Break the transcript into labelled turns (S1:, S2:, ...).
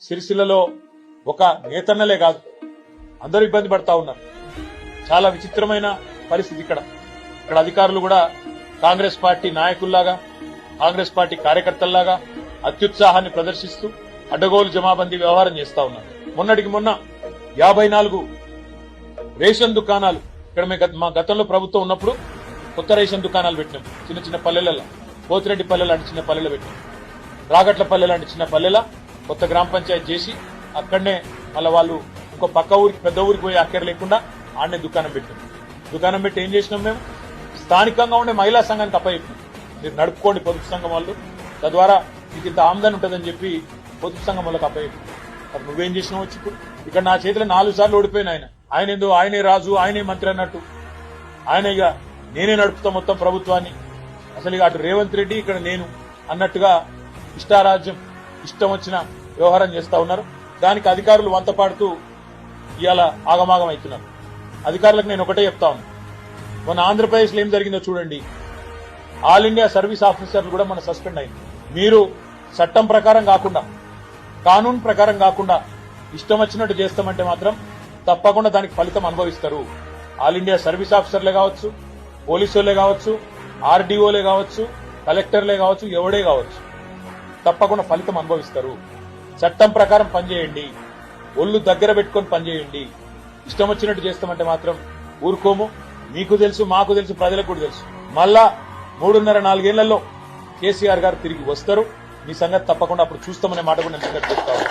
S1: సిరిసిల్లలో ఒక నేతన్నలే కాదు అందరూ ఇబ్బంది పడతా ఉన్నారు. చాలా విచిత్రమైన పరిస్థితి ఇక్కడ అధికారులు కూడా కాంగ్రెస్ పార్టీ నాయకుల్లాగా కాంగ్రెస్ పార్టీ కార్యకర్తల్లాగా అత్యుత్సాహాన్ని ప్రదర్శిస్తూ అడ్డగోలు జమాబందీ వ్యవహారం చేస్తా ఉన్నారు. మొన్నటికి మొన్న 54 రేషన్ దుకాణాలు ఇక్కడ మా గతంలో ప్రభుత్వం ఉన్నప్పుడు కొత్త రేషన్ దుకాణాలు పెట్టినాం. చిన్న చిన్న పల్లెలలో పోతిరెడ్డి పల్లె లాంటి చిన్న పల్లెలు పెట్టినాం. రాగట్ల పల్లె లాంటి చిన్న పల్లెల కొత్త గ్రామ పంచాయతీ చేసి అక్కడనే మళ్ళీ వాళ్ళు ఇంకో పక్క ఊరికి పెద్ద ఊరికి పోయి అక్కర లేకుండా ఆడనే దుకాణం పెట్టాం. దుకాణం పెట్టి ఏం చేసినాం, మేము స్థానికంగా ఉండే మహిళా సంఘానికి అప్పచెప్పినాం. మీరు నడుపుకోండి పొదుపు సంఘం వాళ్ళు, తద్వారా మీకు ఇంత ఆమ్దాని ఉంటుందని చెప్పి పొదుపు సంఘం వాళ్ళకి అప్పచెప్పాం. అది నువ్వేం చేసినావు వచ్చి ఇక్కడ నా చేతిలో 4 సార్లు ఓడిపోయిన ఆయన ఏందో ఆయనే రాజు ఆయనే మంత్రి అన్నట్టు ఆయన ఇక నేనే నడుపుతా మొత్తం ప్రభుత్వాన్ని, అసలు ఇక అటు రేవంత్ రెడ్డి ఇక్కడ నేను అన్నట్టుగా ఇష్టారాజ్యం ఇష్టం వచ్చిన వ్యవహారం చేస్తా ఉన్నారు. దానికి అధికారులు వంత పాడుతూ ఇవాళ ఆగమాగం అవుతున్నారు. అధికారులకు నేను ఒకటే చెప్తా ఉన్నా, మన ఆంధ్రప్రదేశ్ లో ఏం జరిగిందో చూడండి. ఆల్ ఇండియా సర్వీస్ ఆఫీసర్లు కూడా మన సస్పెండ్ అయింది. మీరు చట్టం ప్రకారం కాకుండా కానూన్ ప్రకారం కాకుండా ఇష్టం వచ్చినట్టు చేస్తామంటే మాత్రం తప్పకుండా దానికి ఫలితం అనుభవిస్తారు. ఆల్ ఇండియా సర్వీస్ ఆఫీసర్లే కావచ్చు, పోలీసులే కావచ్చు, ఆర్డీఓలే కావచ్చు, కలెక్టర్లే కావచ్చు, ఎవడే కావచ్చు, తప్పకుండా ఫలితం అనుభవిస్తారు. చట్టం ప్రకారం పనిచేయండి, ఒళ్ళు దగ్గర పెట్టుకొని పనిచేయండి. ఇష్టం వచ్చినట్టు చేస్తామంటే మాత్రం ఊరుకోము. మీకు తెలుసు, మాకు తెలుసు, ప్రజలకు కూడా తెలుసు. మళ్ళా 3.5-4 ఏళ్లలో కేసీఆర్ గారు తిరిగి వస్తారు. మీ సంగతి తప్పకుండా అప్పుడు చూస్తామనే మాట కూడా నేను చెప్తాను.